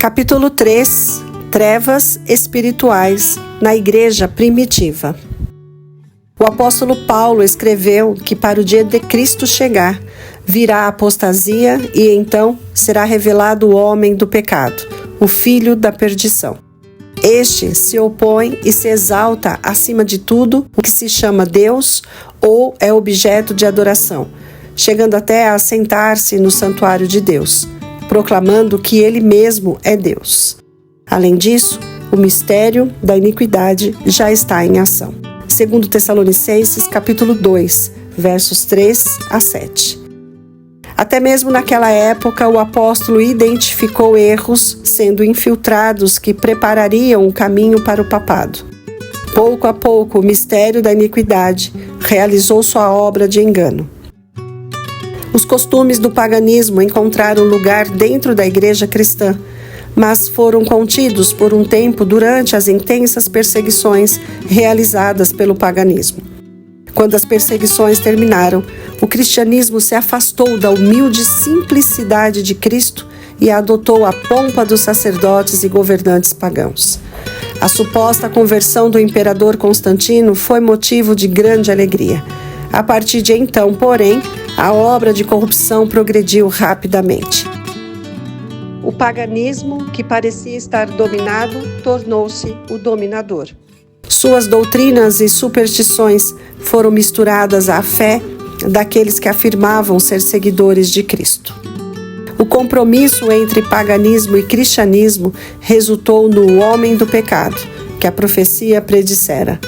Capítulo 3. Trevas espirituais na igreja primitiva. O apóstolo Paulo escreveu que para o dia de Cristo chegar, virá a apostasia e então será revelado o homem do pecado, o filho da perdição. Este se opõe e se exalta acima de tudo o que se chama Deus ou é objeto de adoração, chegando até a sentar-se no santuário de Deus, proclamando que ele mesmo é Deus. Além disso, o mistério da iniquidade já está em ação. Segundo Tessalonicenses, capítulo 2, versos 3 a 7. Até mesmo naquela época, o apóstolo identificou erros sendo infiltrados que preparariam o caminho para o papado. Pouco a pouco, o mistério da iniquidade realizou sua obra de engano. Os costumes do paganismo encontraram lugar dentro da igreja cristã, mas foram contidos por um tempo durante as intensas perseguições realizadas pelo paganismo. Quando as perseguições terminaram, o cristianismo se afastou da humilde simplicidade de Cristo e adotou a pompa dos sacerdotes e governantes pagãos. A suposta conversão do imperador Constantino foi motivo de grande alegria. A partir de então, porém, a obra de corrupção progrediu rapidamente. O paganismo, que parecia estar dominado, tornou-se o dominador. Suas doutrinas e superstições foram misturadas à fé daqueles que afirmavam ser seguidores de Cristo. O compromisso entre paganismo e cristianismo resultou no homem do pecado, que a profecia predissera.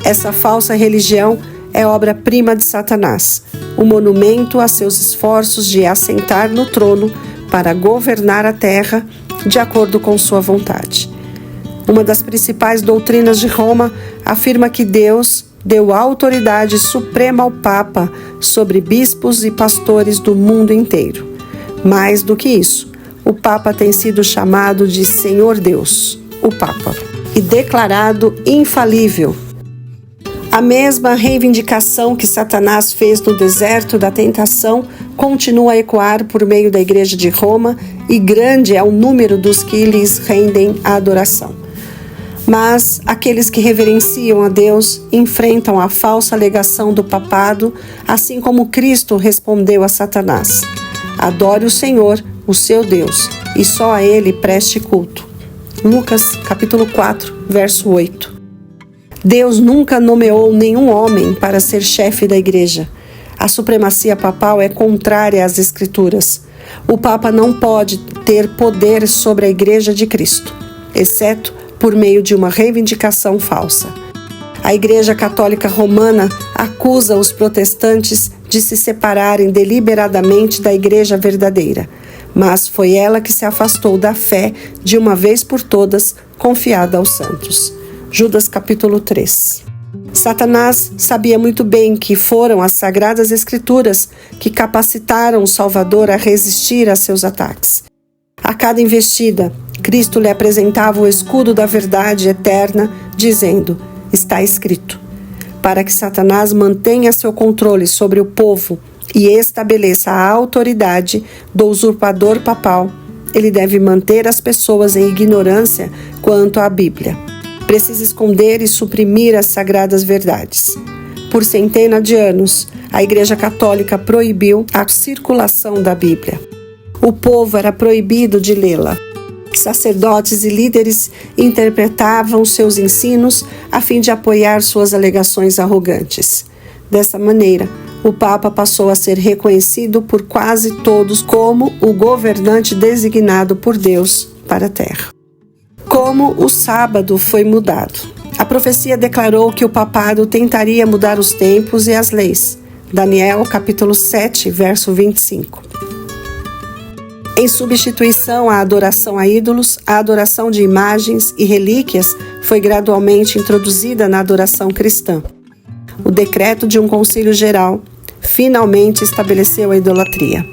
Essa falsa religião é obra-prima de Satanás, um monumento a seus esforços de assentar no trono para governar a terra de acordo com sua vontade. Uma das principais doutrinas de Roma afirma que Deus deu autoridade suprema ao Papa sobre bispos e pastores do mundo inteiro. Mais do que isso, o Papa tem sido chamado de Senhor Deus, o Papa, e declarado infalível. A mesma reivindicação que Satanás fez no deserto da tentação continua a ecoar por meio da Igreja de Roma e grande é o número dos que lhes rendem a adoração. Mas aqueles que reverenciam a Deus enfrentam a falsa alegação do papado, assim como Cristo respondeu a Satanás: adore o Senhor, o seu Deus, e só a Ele preste culto. Lucas, capítulo 4, verso 8. Deus nunca nomeou nenhum homem para ser chefe da igreja. A supremacia papal é contrária às Escrituras. O Papa não pode ter poder sobre a Igreja de Cristo, exceto por meio de uma reivindicação falsa. A Igreja Católica Romana acusa os protestantes de se separarem deliberadamente da Igreja verdadeira, mas foi ela que se afastou da fé de uma vez por todas, confiada aos santos. Judas capítulo 3. Satanás sabia muito bem que foram as Sagradas Escrituras que capacitaram o Salvador a resistir a seus ataques. A cada investida, Cristo lhe apresentava o escudo da verdade eterna, dizendo: está escrito. Para que Satanás mantenha seu controle sobre o povo e estabeleça a autoridade do usurpador papal, ele deve manter as pessoas em ignorância quanto à Bíblia. Precisa esconder e suprimir as sagradas verdades. Por centenas de anos, a Igreja Católica proibiu a circulação da Bíblia. O povo era proibido de lê-la. Sacerdotes e líderes interpretavam seus ensinos a fim de apoiar suas alegações arrogantes. Dessa maneira, o Papa passou a ser reconhecido por quase todos como o governante designado por Deus para a terra. Como o sábado foi mudado. A profecia declarou que o papado tentaria mudar os tempos e as leis. Daniel, capítulo 7, verso 25. Em substituição à adoração a ídolos, a adoração de imagens e relíquias foi gradualmente introduzida na adoração cristã. O decreto de um concílio geral finalmente estabeleceu a idolatria.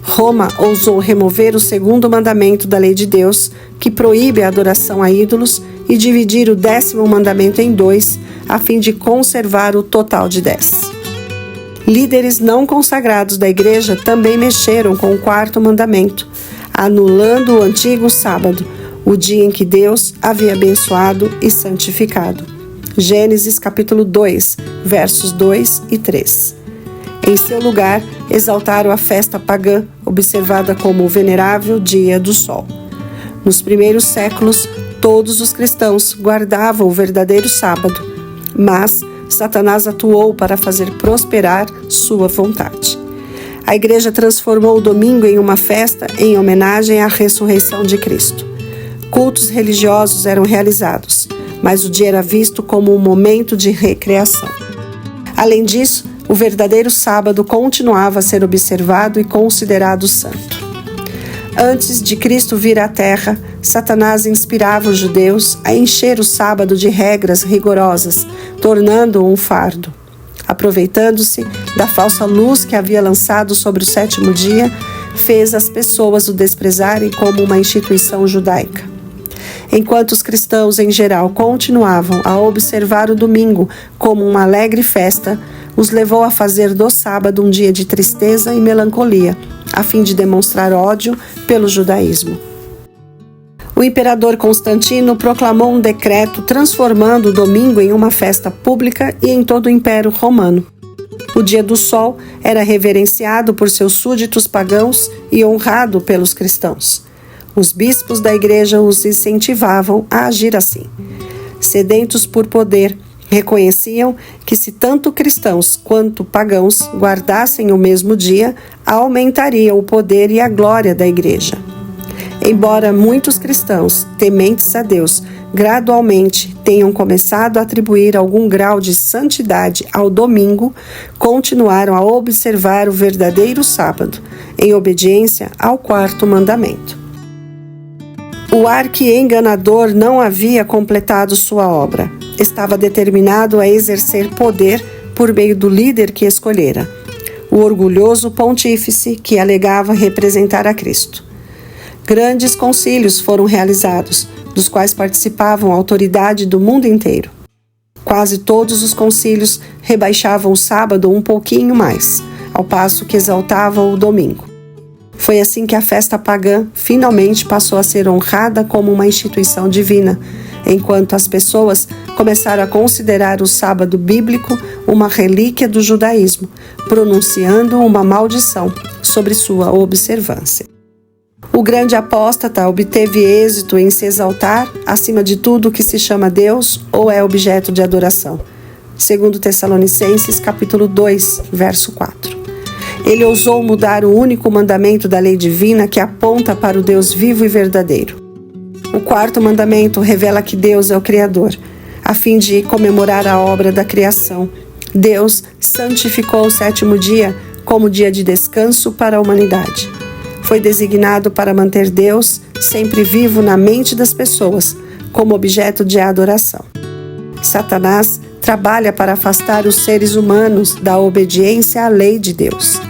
Roma ousou remover o segundo mandamento da lei de Deus, que proíbe a adoração a ídolos, e dividir o 10º mandamento em 2, a fim de conservar o total de 10. Líderes não consagrados da igreja também mexeram com o 4º mandamento, anulando o antigo sábado, o dia em que Deus havia abençoado e santificado. Gênesis capítulo 2, versos 2 e 3. Em seu lugar, exaltaram a festa pagã, observada como o venerável dia do sol. Nos primeiros séculos, todos os cristãos guardavam o verdadeiro sábado, mas Satanás atuou para fazer prosperar sua vontade. A igreja transformou o domingo em uma festa em homenagem à ressurreição de Cristo. Cultos religiosos eram realizados, mas o dia era visto como um momento de recreação. Além disso, o verdadeiro sábado continuava a ser observado e considerado santo. Antes de Cristo vir à Terra, Satanás inspirava os judeus a encher o sábado de regras rigorosas, tornando-o um fardo. Aproveitando-se da falsa luz que havia lançado sobre o sétimo dia, fez as pessoas o desprezarem como uma instituição judaica. Enquanto os cristãos em geral continuavam a observar o domingo como uma alegre festa, os levou a fazer do sábado um dia de tristeza e melancolia, a fim de demonstrar ódio pelo judaísmo. O imperador Constantino proclamou um decreto transformando o domingo em uma festa pública e em todo o Império Romano. O dia do sol era reverenciado por seus súditos pagãos e honrado pelos cristãos. Os bispos da igreja os incentivavam a agir assim. Sedentos por poder, reconheciam que se tanto cristãos quanto pagãos guardassem o mesmo dia, aumentaria o poder e a glória da igreja. Embora muitos cristãos, tementes a Deus, gradualmente tenham começado a atribuir algum grau de santidade ao domingo, continuaram a observar o verdadeiro sábado, em obediência ao quarto mandamento. O arqui-enganador não havia completado sua obra. Estava determinado a exercer poder por meio do líder que escolhera, o orgulhoso pontífice que alegava representar a Cristo. Grandes concílios foram realizados, dos quais participavam a autoridade do mundo inteiro. Quase todos os concílios rebaixavam o sábado um pouquinho mais, ao passo que exaltavam o domingo. Foi assim que a festa pagã finalmente passou a ser honrada como uma instituição divina, enquanto as pessoas começaram a considerar o sábado bíblico uma relíquia do judaísmo, pronunciando uma maldição sobre sua observância. O grande apóstata obteve êxito em se exaltar acima de tudo que se chama Deus ou é objeto de adoração. 2 Tessalonicenses capítulo 2, verso 4. Ele ousou mudar o único mandamento da lei divina que aponta para o Deus vivo e verdadeiro. O quarto mandamento revela que Deus é o Criador. A fim de comemorar a obra da criação, Deus santificou o sétimo dia como dia de descanso para a humanidade. Foi designado para manter Deus sempre vivo na mente das pessoas, como objeto de adoração. Satanás trabalha para afastar os seres humanos da obediência à lei de Deus.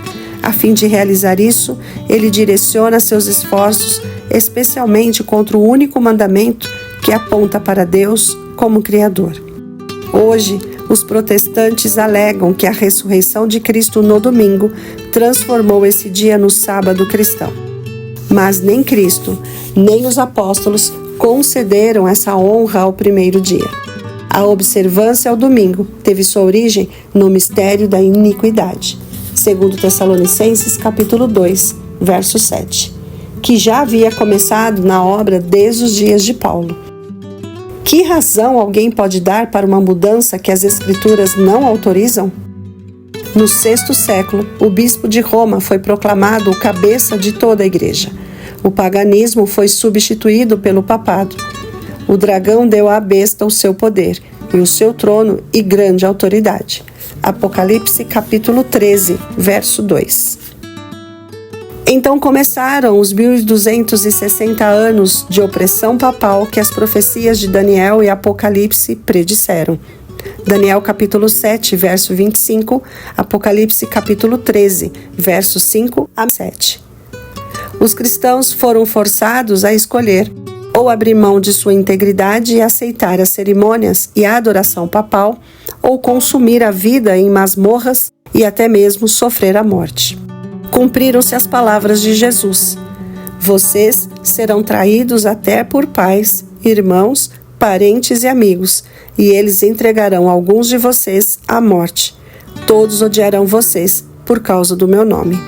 A fim de realizar isso, ele direciona seus esforços especialmente contra o único mandamento que aponta para Deus como Criador. Hoje, os protestantes alegam que a ressurreição de Cristo no domingo transformou esse dia no sábado cristão. Mas nem Cristo, nem os apóstolos concederam essa honra ao primeiro dia. A observância ao domingo teve sua origem no mistério da iniquidade. 2 Tessalonicenses capítulo 2, verso 7, que já havia começado na obra desde os dias de Paulo. Que razão alguém pode dar para uma mudança que as Escrituras não autorizam? No 6º século, o bispo de Roma foi proclamado o cabeça de toda a igreja. O paganismo foi substituído pelo papado. O dragão deu à besta o seu poder, e o seu trono e grande autoridade. Apocalipse capítulo 13, verso 2. Então começaram os 1260 anos de opressão papal que as profecias de Daniel e Apocalipse predisseram. Daniel capítulo 7, verso 25, Apocalipse capítulo 13, versos 5 a 7. Os cristãos foram forçados a escolher ou abrir mão de sua integridade e aceitar as cerimônias e a adoração papal, ou consumir a vida em masmorras e até mesmo sofrer a morte. Cumpriram-se as palavras de Jesus: Vocês serão traídos até por pais, irmãos, parentes e amigos, e eles entregarão alguns de vocês à morte. Todos odiarão vocês por causa do meu nome.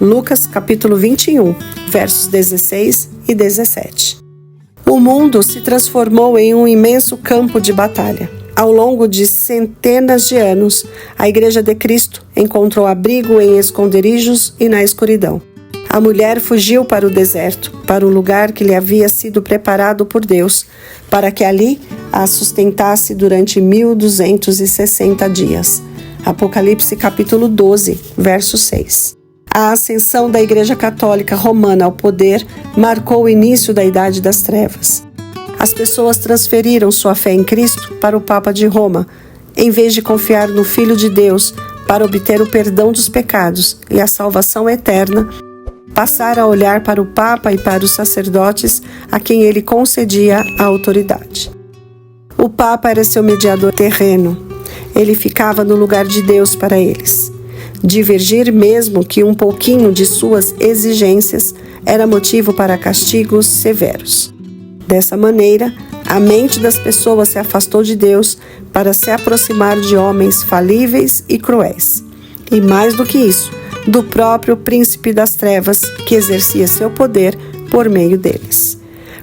Lucas capítulo 21, versos 16 e 17. O mundo se transformou em um imenso campo de batalha. Ao longo de centenas de anos, a Igreja de Cristo encontrou abrigo em esconderijos e na escuridão. A mulher fugiu para o deserto, para o lugar que lhe havia sido preparado por Deus, para que ali a sustentasse durante 1260 dias. Apocalipse capítulo 12, verso 6. A ascensão da Igreja Católica Romana ao poder marcou o início da Idade das Trevas. As pessoas transferiram sua fé em Cristo para o Papa de Roma, em vez de confiar no Filho de Deus para obter o perdão dos pecados e a salvação eterna. Passaram a olhar para o Papa e para os sacerdotes a quem ele concedia a autoridade. O Papa era seu mediador terreno. Ele ficava no lugar de Deus para eles. Divergir mesmo que um pouquinho de suas exigências era motivo para castigos severos. Dessa maneira, a mente das pessoas se afastou de Deus para se aproximar de homens falíveis e cruéis. E mais do que isso, do próprio príncipe das trevas que exercia seu poder por meio deles.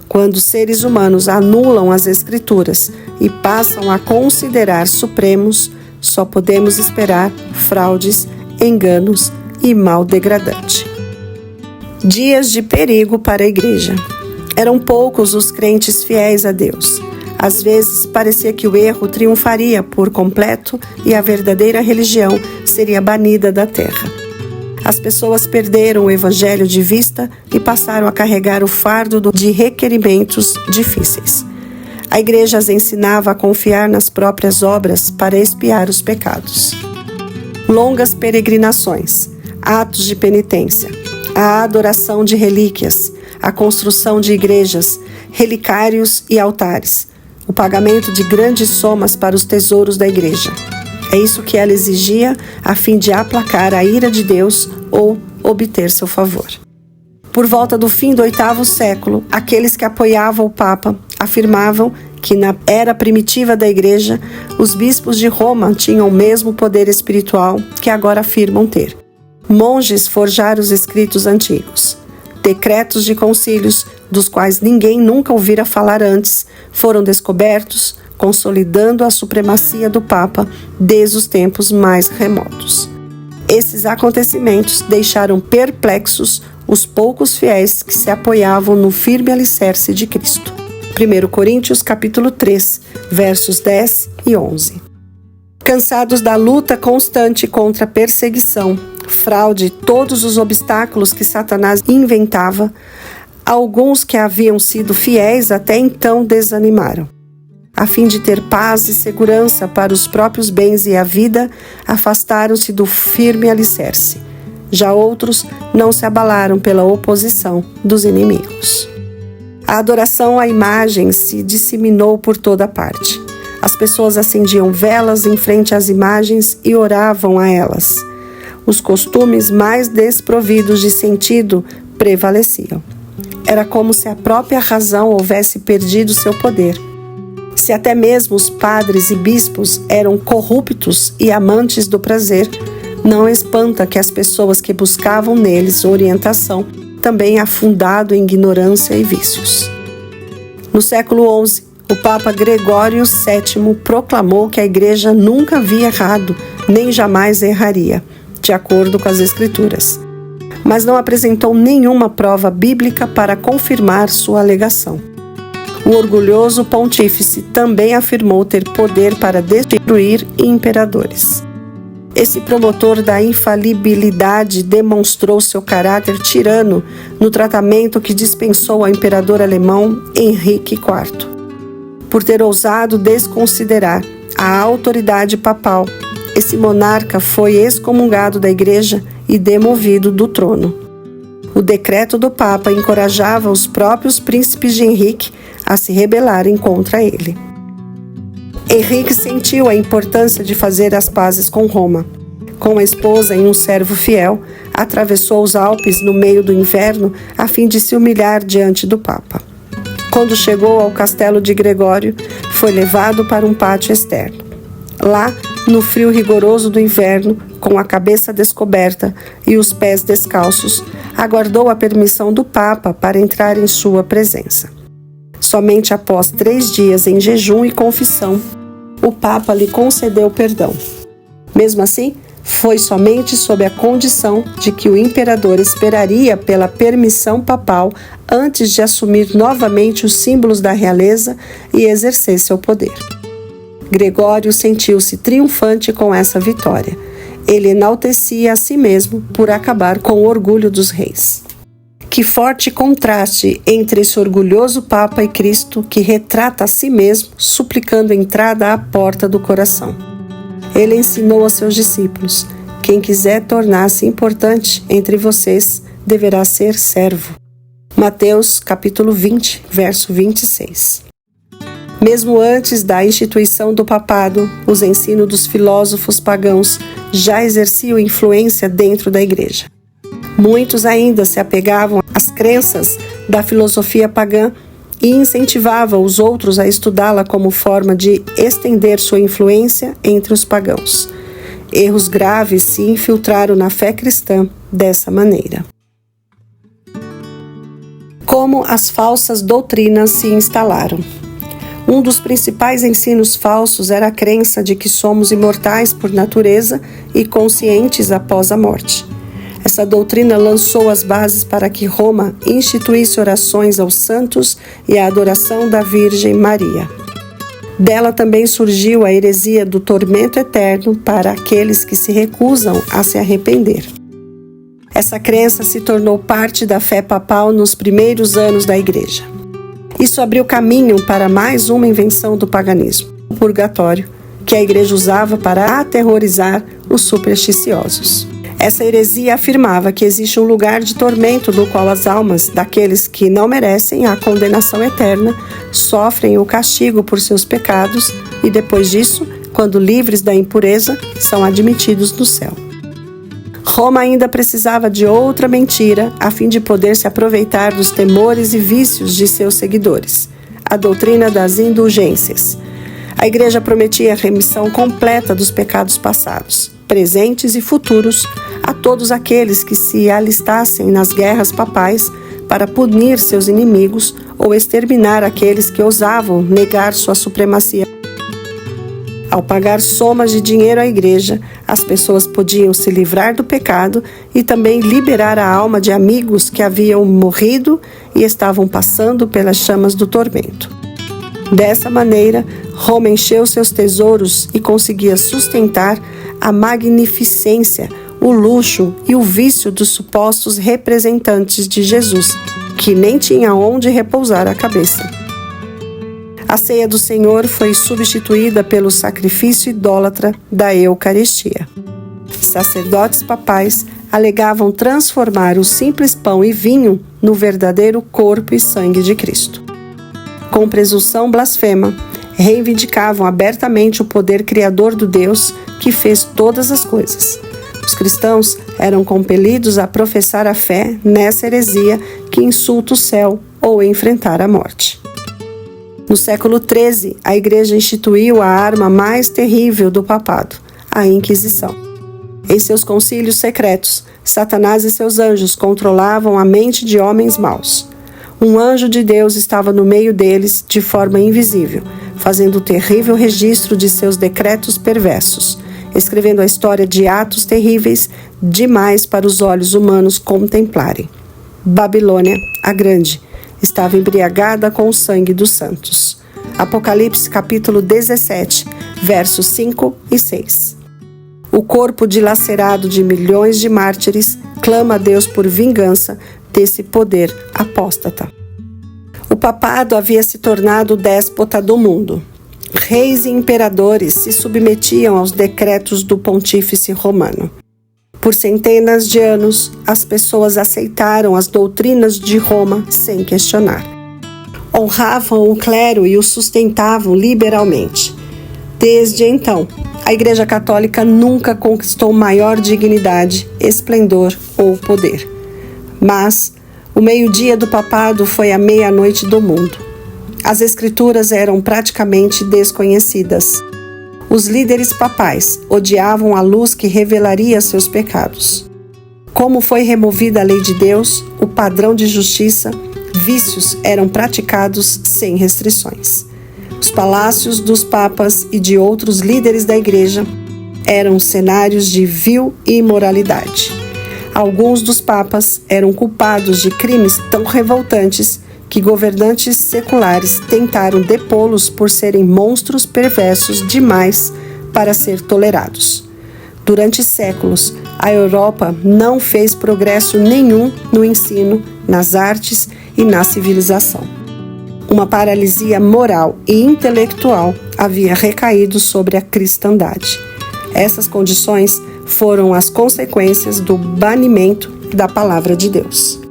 Quando seres humanos anulam as Escrituras e passam a considerar supremos, só podemos esperar fraudes, enganos e mal degradante. Dias de perigo para a Igreja. Eram poucos os crentes fiéis a Deus. Às vezes parecia que o erro triunfaria por completo e a verdadeira religião seria banida da terra. As pessoas perderam o Evangelho de vista e passaram a carregar o fardo de requerimentos difíceis. A Igreja as ensinava a confiar nas próprias obras para expiar os pecados. Longas peregrinações, atos de penitência, a adoração de relíquias, a construção de igrejas, relicários e altares, o pagamento de grandes somas para os tesouros da Igreja. É isso que ela exigia a fim de aplacar a ira de Deus ou obter seu favor. Por volta do fim do 8º século, aqueles que apoiavam o Papa afirmavam que na era primitiva da Igreja, os bispos de Roma tinham o mesmo poder espiritual que agora afirmam ter. Monges forjaram os escritos antigos. Decretos de concílios, dos quais ninguém nunca ouvira falar antes, foram descobertos, consolidando a supremacia do Papa desde os tempos mais remotos. Esses acontecimentos deixaram perplexos os poucos fiéis que se apoiavam no firme alicerce de Cristo. 1 Coríntios capítulo 3, versos 10 e 11. Cansados da luta constante contra a perseguição, fraude e todos os obstáculos que Satanás inventava, alguns que haviam sido fiéis até então desanimaram. A fim de ter paz e segurança para os próprios bens e a vida, afastaram-se do firme alicerce. Já outros não se abalaram pela oposição dos inimigos. A adoração à imagem se disseminou por toda parte. As pessoas acendiam velas em frente às imagens e oravam a elas. Os costumes mais desprovidos de sentido prevaleciam. Era como se a própria razão houvesse perdido seu poder. Se até mesmo os padres e bispos eram corruptos e amantes do prazer, não espanta que as pessoas que buscavam neles orientação também afundado em ignorância e vícios. No século XI, o Papa Gregório VII proclamou que a Igreja nunca havia errado, nem jamais erraria, de acordo com as Escrituras, mas não apresentou nenhuma prova bíblica para confirmar sua alegação. O orgulhoso pontífice também afirmou ter poder para destituir imperadores. Esse promotor da infalibilidade demonstrou seu caráter tirano no tratamento que dispensou ao imperador alemão Henrique IV. Por ter ousado desconsiderar a autoridade papal, esse monarca foi excomungado da Igreja e demovido do trono. O decreto do Papa encorajava os próprios príncipes de Henrique a se rebelarem contra ele. Henrique sentiu a importância de fazer as pazes com Roma. com a esposa e um servo fiel, atravessou os Alpes no meio do inverno a fim de se humilhar diante do Papa. Quando chegou ao castelo de Gregório, foi levado para um pátio externo. Lá, no frio rigoroso do inverno, com a cabeça descoberta e os pés descalços, aguardou a permissão do Papa para entrar em sua presença. Somente após 3 dias em jejum e confissão, o Papa lhe concedeu perdão. Mesmo assim, foi somente sob a condição de que o imperador esperaria pela permissão papal antes de assumir novamente os símbolos da realeza e exercer seu poder. Gregório sentiu-se triunfante com essa vitória. Ele enaltecia a si mesmo por acabar com o orgulho dos reis. Que forte contraste entre esse orgulhoso Papa e Cristo que retrata a si mesmo, suplicando entrada à porta do coração. Ele ensinou a seus discípulos: quem quiser tornar-se importante entre vocês, deverá ser servo. Mateus, capítulo 20, verso 26. Mesmo antes da instituição do papado, os ensinos dos filósofos pagãos já exerciam influência dentro da igreja. Muitos ainda se apegavam às crenças da filosofia pagã e incentivavam os outros a estudá-la como forma de estender sua influência entre os pagãos. Erros graves se infiltraram na fé cristã dessa maneira. Como as falsas doutrinas se instalaram. Um dos principais ensinos falsos era a crença de que somos imortais por natureza e conscientes após a morte. Essa doutrina lançou as bases para que Roma instituísse orações aos santos e a adoração da Virgem Maria. Dela também surgiu a heresia do tormento eterno para aqueles que se recusam a se arrepender. Essa crença se tornou parte da fé papal nos primeiros anos da Igreja. Isso abriu caminho para mais uma invenção do paganismo, o purgatório, que a Igreja usava para aterrorizar os supersticiosos. Essa heresia afirmava que existe um lugar de tormento no qual as almas daqueles que não merecem a condenação eterna sofrem o castigo por seus pecados e depois disso, quando livres da impureza, são admitidos no céu. Roma ainda precisava de outra mentira a fim de poder se aproveitar dos temores e vícios de seus seguidores: a doutrina das indulgências. A Igreja prometia a remissão completa dos pecados passados, presentes e futuros a todos aqueles que se alistassem nas guerras papais para punir seus inimigos ou exterminar aqueles que ousavam negar sua supremacia. Ao pagar somas de dinheiro à igreja, as pessoas podiam se livrar do pecado e também liberar a alma de amigos que haviam morrido e estavam passando pelas chamas do tormento. Dessa maneira, Roma encheu seus tesouros e conseguia sustentar a magnificência, o luxo e o vício dos supostos representantes de Jesus, que nem tinha onde repousar a cabeça. A ceia do Senhor foi substituída pelo sacrifício idólatra da Eucaristia. Sacerdotes papais alegavam transformar o simples pão e vinho no verdadeiro corpo e sangue de Cristo. Com presunção blasfema, reivindicavam abertamente o poder criador do Deus que fez todas as coisas. Os cristãos eram compelidos a professar a fé nessa heresia que insulta o céu ou enfrentar a morte. No século XIII, a Igreja instituiu a arma mais terrível do papado, a Inquisição. Em seus concílios secretos, Satanás e seus anjos controlavam a mente de homens maus. Um anjo de Deus estava no meio deles de forma invisível, fazendo terrível registro de seus decretos perversos, escrevendo a história de atos terríveis demais para os olhos humanos contemplarem. Babilônia, a Grande, estava embriagada com o sangue dos santos. Apocalipse capítulo 17, versos 5 e 6. O corpo dilacerado de milhões de mártires clama a Deus por vingança desse poder apóstata. O papado havia se tornado o déspota do mundo. Reis e imperadores se submetiam aos decretos do pontífice romano. Por centenas de anos, as pessoas aceitaram as doutrinas de Roma sem questionar. Honravam o clero e o sustentavam liberalmente. Desde então, A Igreja Católica nunca conquistou maior dignidade, esplendor ou poder. Mas o meio-dia do papado foi a meia-noite do mundo. As escrituras eram praticamente desconhecidas. Os líderes papais odiavam a luz que revelaria seus pecados. Como foi removida a lei de Deus, o padrão de justiça, vícios eram praticados sem restrições. Os palácios dos papas e de outros líderes da igreja eram cenários de vil imoralidade. Alguns dos papas eram culpados de crimes tão revoltantes que governantes seculares tentaram depô-los por serem monstros perversos demais para ser tolerados. Durante séculos, a Europa não fez progresso nenhum no ensino, nas artes e na civilização. Uma paralisia moral e intelectual havia recaído sobre a cristandade. Essas condições foram as consequências do banimento da palavra de Deus.